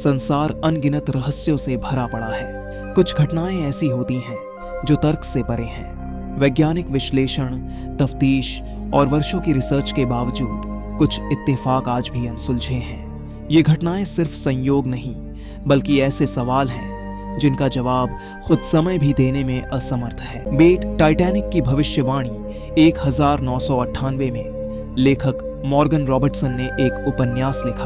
संसार अनगिनत रहस्यों से भरा पड़ा है। कुछ घटनाएं ऐसी होती हैं जो तर्क से परे हैं। वैज्ञानिक विश्लेषण, तफ्तीश और वर्षों की रिसर्च के बावजूद कुछ इत्तेफाक आज भी अनसुलझे हैं। ये घटनाएं सिर्फ संयोग नहीं, बल्कि ऐसे सवाल हैं जिनका जवाब खुद समय भी देने में असमर्थ है। बेट टाइटैनिक की भविष्यवाणी 1998 में लेखक मॉर्गन रॉबर्टसन ने एक उपन्यास लिखा,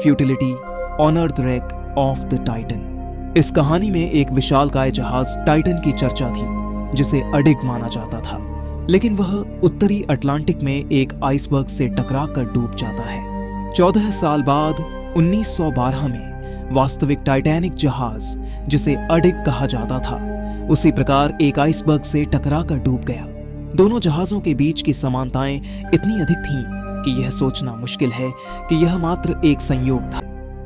futility on earth wreck of the Titan. इस कहानी में एक विशालकाय जहाज टाइटन की चर्चा थी जिसे अडिग माना जाता था, लेकिन वह उत्तरी अटलांटिक में एक आइसबर्ग से टकराकर डूब जाता है। 14 साल बाद 1912 में वास्तविक टाइटैनिक जहाज, जिसे अडिग कहा जाता था, उसी प्रकार एक आइसबर्ग से टकराकर डूब गया। दोनों जहाजों के बीच की समानताएं इतनी अधिक थीं कि यह सोचना मुश्किल है कि यह मात्र एक संयोग था।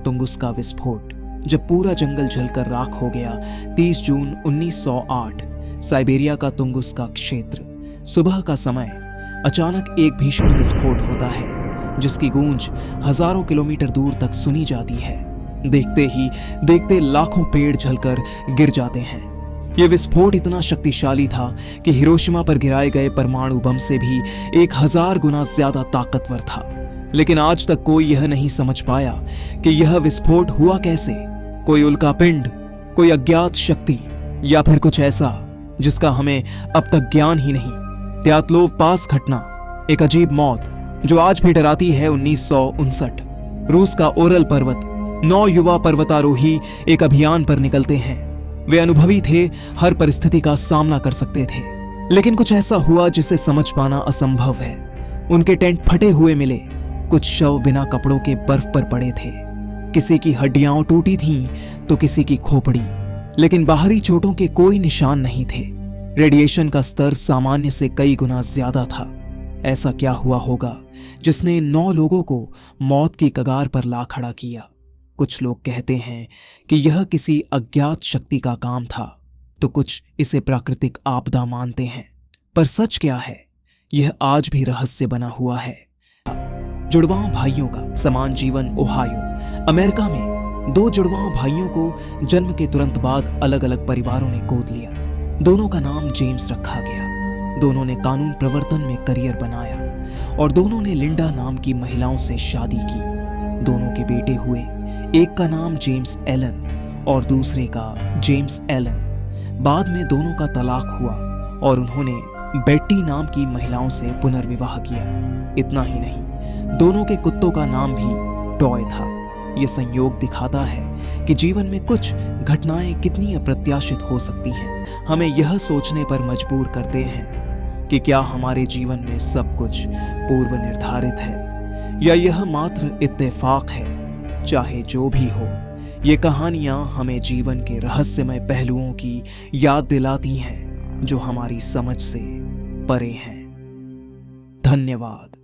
तुंगुस्का विस्फोट। जब पूरा जंगल जलकर राख हो गया, 30 जून 1908, साइबेरिया का तुंगुस्का क्षेत्र। सुबह का समय अचानक एक भीषण विस्फोट होता है जिसकी गूंज हजारों किलोमीटर दूर तक सुनी जाती है। देखते ही देखते लाखों पेड़ जलकर गिर जाते हैं। यह विस्फोट इतना शक्तिशाली था कि हिरोशिमा पर गिराए गए परमाणु बम से भी 1000 गुना ज्यादा ताकतवर था। लेकिन आज तक कोई यह नहीं समझ पाया कि यह विस्फोट हुआ कैसे। कोई उल्कापिंड, कोई अज्ञात शक्ति, या फिर कुछ ऐसा जिसका हमें अब तक ज्ञान ही नहीं। त्यातलोव पास घटना, एक अजीब मौत जो आज भी डराती है। 1959, रूस का ओरल पर्वत। 9 युवा पर्वतारोही एक अभियान पर निकलते हैं। वे अनुभवी थे, हर परिस्थिति का सामना कर सकते थे, लेकिन कुछ ऐसा हुआ जिसे समझ पाना असंभव है। उनके टेंट फटे हुए मिले, कुछ शव बिना कपड़ों के बर्फ पर पड़े थे। किसी की हड्डियां टूटी थीं तो किसी की खोपड़ी, लेकिन बाहरी चोटों के कोई निशान नहीं थे। रेडिएशन का स्तर सामान्य से कई गुना ज्यादा था। ऐसा क्या हुआ होगा जिसने 9 लोगों को मौत की कगार पर ला खड़ा किया? कुछ लोग कहते हैं कि यह किसी अज्ञात शक्ति का काम था, तो कुछ इसे प्राकृतिक आपदा मानते हैं। पर सच क्या है, यह आज भी रहस्य बना हुआ है। जुड़वां भाइयों का समान जीवन। ओहायो, अमेरिका में 2 जुड़वां भाइयों को जन्म के तुरंत बाद अलग अलग परिवारों ने गोद लिया। दोनों का नाम जेम्स रखा गया। दोनों ने कानून प्रवर्तन में करियर बनाया और दोनों ने लिंडा नाम की महिलाओं से शादी की। दोनों के बेटे हुए, एक का नाम जेम्स एलन और दूसरे का जेम्स एलन। बाद में दोनों का तलाक हुआ और उन्होंने बेट्टी नाम की महिलाओं से पुनर्विवाह किया। इतना ही नहीं, दोनों के कुत्तों का नाम भी टॉय था। यह संयोग दिखाता है कि जीवन में कुछ घटनाएं कितनी अप्रत्याशित हो सकती हैं। हमें यह सोचने पर मजबूर करते हैं कि क्या हमारे जीवन में सब कुछ पूर्व निर्धारित है या यह मात्र इत्तेफाक है। चाहे जो भी हो, ये कहानियां हमें जीवन के रहस्यमय पहलुओं की याद दिलाती हैं जो हमारी समझ से परे हैं। धन्यवाद।